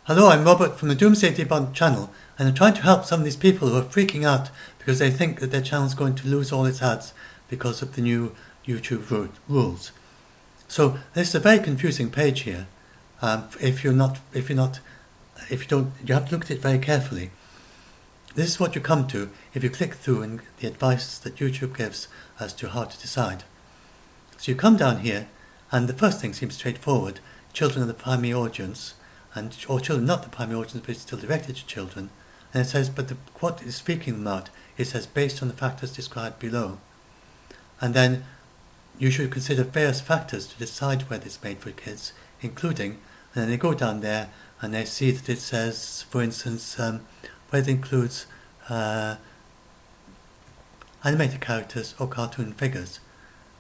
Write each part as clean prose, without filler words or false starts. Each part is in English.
Hello, I'm Robert from the Doomsday Debunk channel, and I'm trying to help some of these people who are freaking out because they think that their channel is going to lose all its ads because of the new YouTube rules. So this is a very confusing page here. If you don't, you have to look at it very carefully. This is what you come to if you click through and the advice that YouTube gives as to how to decide. So you come down here, and the first thing seems straightforward. Children are the primary audience, or children not the primary audience, but it's still directed to children. And it says, but what is speaking them out, it says based on the factors described below. And then you should consider various factors to decide whether it's made for kids, including, and then they go down there and they see that it says, for instance, whether it includes animated characters or cartoon figures.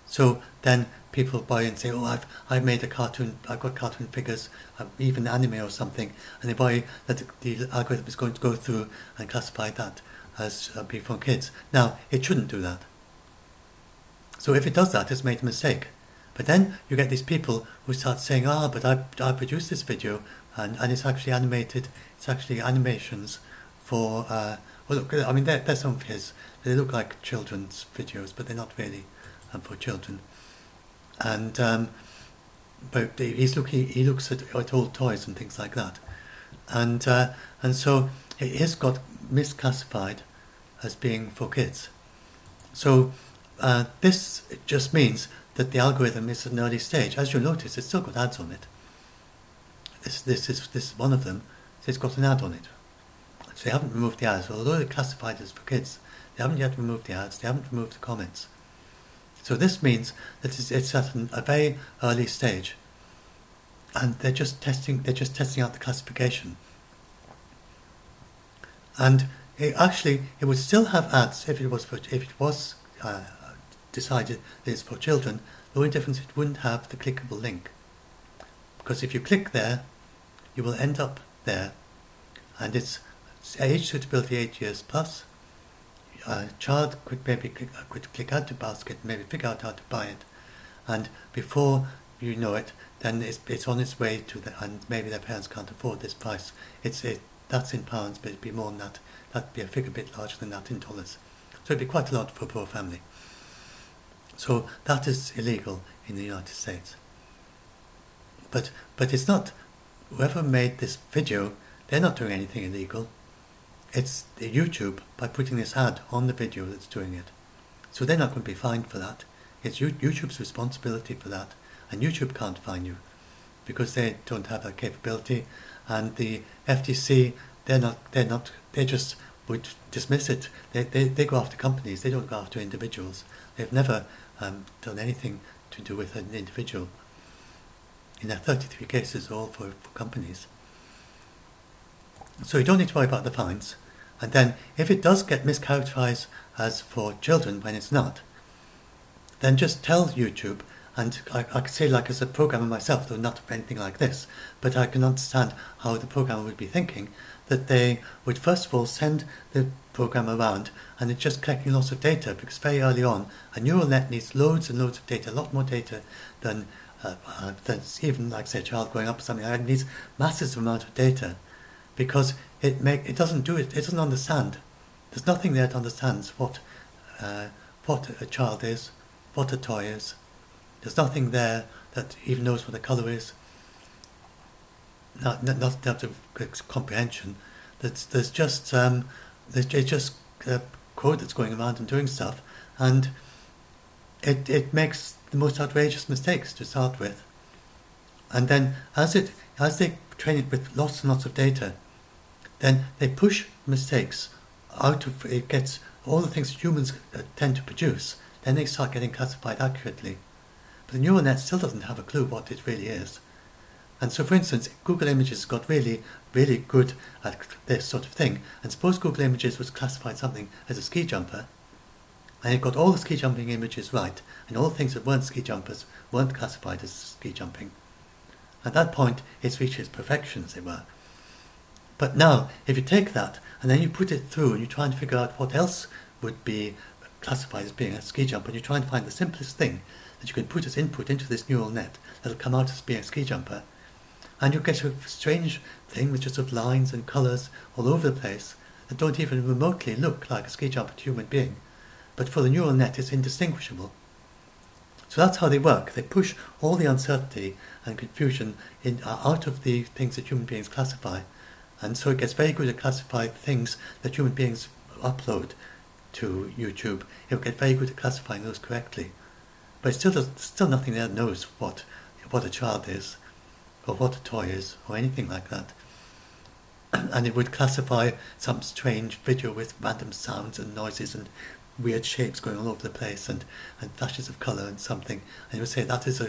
So then people buy and say, oh, I've made a cartoon, I've got cartoon figures, even anime or something, and they buy that the algorithm is going to go through and classify that as being for kids. Now, it shouldn't do that. So if it does that, it's made a mistake. But then you get these people who start saying, but I produced this video and it's actually animated, it's actually animations for, well look, I mean, they're some of his, they look like children's videos, but they're not really for children. And but he looks at old toys and things like that, and so it is got misclassified as being for kids. So this just means that the algorithm is at an early stage. As you'll notice, it's still got ads on it. This is one of them. So it's got an ad on it. So they haven't removed the ads, although they're classified as for kids. They haven't yet removed the ads. They haven't removed the comments. So this means that it's at a very early stage, and they're just testing out the classification. And it would still have ads if it was decided that it's for children. The only difference, it wouldn't have the clickable link, because if you click there, you will end up there, and it's age suitability 8 years plus. A child could click add to basket, maybe figure out how to buy it, and before you know it, then it's on its way to and maybe their parents can't afford this price. That's in pounds, but it'd be more than that. That'd be a figure a bit larger than that in dollars. So it'd be quite a lot for a poor family. So that is illegal in the United States. But it's not. Whoever made this video, they're not doing anything illegal. It's YouTube, by putting this ad on the video, that's doing it. So they're not going to be fined for that. It's YouTube's responsibility for that, and YouTube can't fine you because they don't have that capability. And the FTC, they just would dismiss it. They go after companies. They don't go after individuals. They've never done anything to do with an individual. In their 33 cases, all for companies. So you don't need to worry about the fines. And then, if it does get mischaracterized as for children when it's not, then just tell YouTube, and I can say, like, as a programmer myself, though not anything like this, but I can understand how the programmer would be thinking, that they would first of all send the program around, and it's just collecting lots of data, because very early on, a neural net needs loads and loads of data, a lot more data than even, like, say, a child growing up or something. It needs massive amount of data, because it doesn't understand. There's nothing there that understands what a child is, what a toy is. There's nothing there that even knows what a colour is. Not in terms of comprehension. There's just code that's going around and doing stuff, and it makes the most outrageous mistakes to start with. And then as they train it with lots and lots of data, then they push mistakes out of it. Gets all the things that humans tend to produce, then they start getting classified accurately. But the neural net still doesn't have a clue what it really is. And so, for instance, Google Images got really, really good at this sort of thing. And suppose Google Images was classified something as a ski jumper, and it got all the ski jumping images right, and all the things that weren't ski jumpers weren't classified as ski jumping. At that point, it's reached its perfection, as it were. But now, if you take that, and then you put it through, and you try and figure out what else would be classified as being a ski jumper, and you try and find the simplest thing that you can put as input into this neural net that'll come out as being a ski jumper, And you get a strange thing with just sort of lines and colours all over the place that don't even remotely look like a ski jumping human being. But for the neural net, it's indistinguishable. So that's how they work. They push all the uncertainty and confusion out of the things that human beings classify. And so it gets very good at classifying things that human beings upload to YouTube. It will get very good at classifying those correctly. But still nothing there knows what a child is, or what a toy is, or anything like that. And it would classify some strange video with random sounds and noises and weird shapes going all over the place and flashes of colour and something. And it would say that is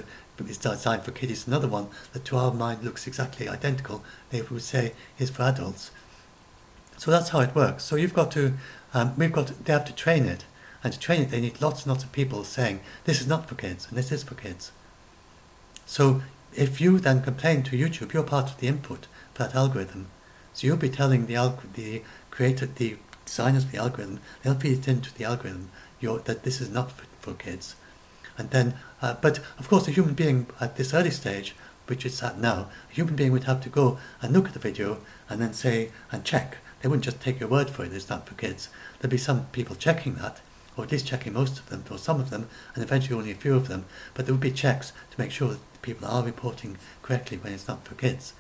designed for kiddies. Another one that to our mind looks exactly identical, they would say is for adults. So that's how it works. So you've got to, they have to train it. And to train it, they need lots and lots of people saying, this is not for kids, and this is for kids. So if you then complain to YouTube, you're part of the input for that algorithm. So you'll be telling the creator, the designers of the algorithm, they'll feed it into the algorithm that this is not for kids. And then, but of course, a human being at this early stage, which it's at now, a human being would have to go and look at the video and then say and check. They wouldn't just take your word for it, it's not for kids. There'd be some people checking that, or at least checking most of them, or some of them, and eventually only a few of them. But there would be checks to make sure that people are reporting correctly when it's not for kids.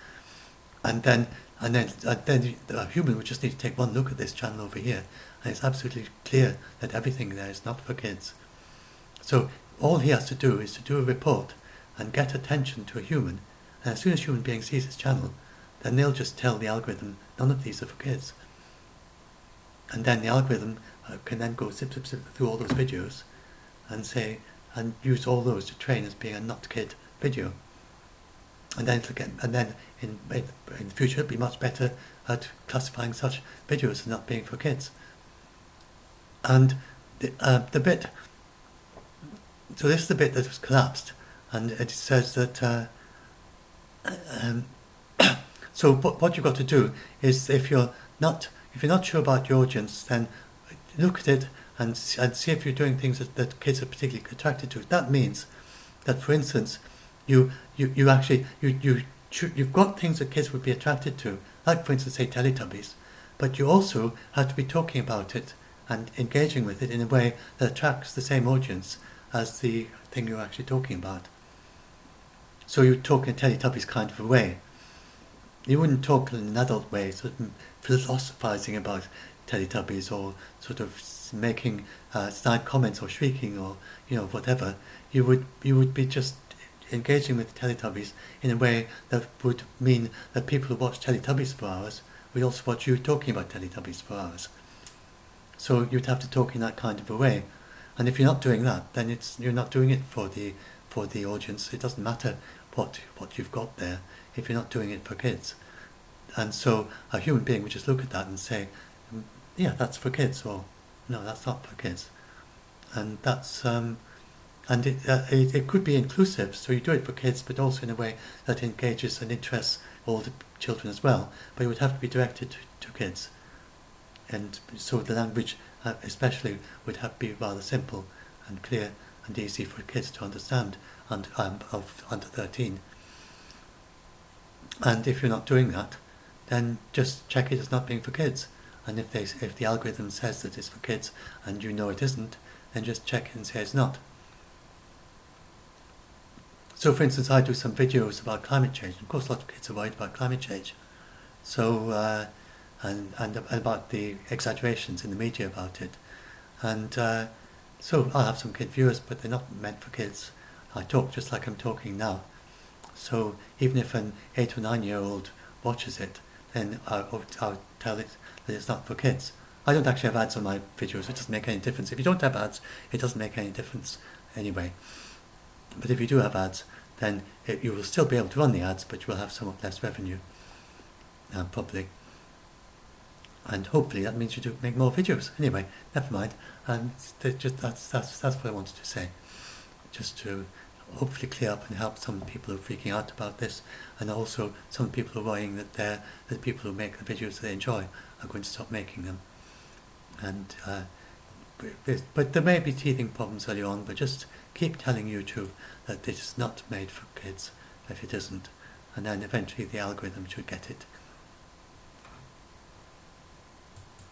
And then the human would just need to take one look at this channel over here, and it's absolutely clear that everything there is not for kids. So all he has to do is to do a report and get attention to a human, and as soon as a human being sees his channel, then they'll just tell the algorithm, none of these are for kids. And then the algorithm can then go zip through all those videos and use all those to train as being a not kid video. And then in the future it'll be much better at classifying such videos as not being for kids. And the bit, so this is the bit that was collapsed, and it says that so what you've got to do is, if you're not sure about your audience, then look at it and see if you're doing things that kids are particularly attracted to. That means that, for instance, you've got things that kids would be attracted to, like, for instance, say Teletubbies, but you also have to be talking about it and engaging with it in a way that attracts the same audience as the thing you're actually talking about. So you talk in Teletubbies kind of a way. You wouldn't talk in an adult way, sort of philosophizing about Teletubbies, or sort of making snide comments or shrieking, or whatever. You would be just engaging with Teletubbies in a way that would mean that people who watch Teletubbies for hours would also watch you talking about Teletubbies for hours. So you'd have to talk in that kind of a way. And if you're not doing that, then you're not doing it for the audience. It doesn't matter what you've got there if you're not doing it for kids. And so a human being would just look at that and say, yeah, that's for kids, or no, that's not for kids. And that's and it could be inclusive, so you do it for kids, but also in a way that engages and interests all the children as well. But it would have to be directed to kids, and so the language especially would have to be rather simple and clear and easy for kids to understand, and of under 13. And if you're not doing that, then just check it as not being for kids. And if the algorithm says that it's for kids and you know it isn't, then just check it and say it's not. So, for instance, I do some videos about climate change. Of course, a lot of kids are worried about climate change. So, and about the exaggerations in the media about it. And so I'll have some kid viewers, but they're not meant for kids. I talk just like I'm talking now. So even if an 8 or 9-year-old watches it, then I'll tell it that it's not for kids. I don't actually have ads on my videos. It doesn't make any difference. If you don't have ads, it doesn't make any difference anyway. But if you do have ads, then you will still be able to run the ads, but you will have somewhat less revenue, probably. And hopefully that means you do make more videos. Anyway, never mind. And that's what I wanted to say, just to hopefully clear up and help some people who are freaking out about this, and also some people who are worrying that the people who make the videos they enjoy are going to stop making them. And but there may be teething problems early on, but just keep telling YouTube that it is not made for kids if it isn't, and then eventually the algorithm should get it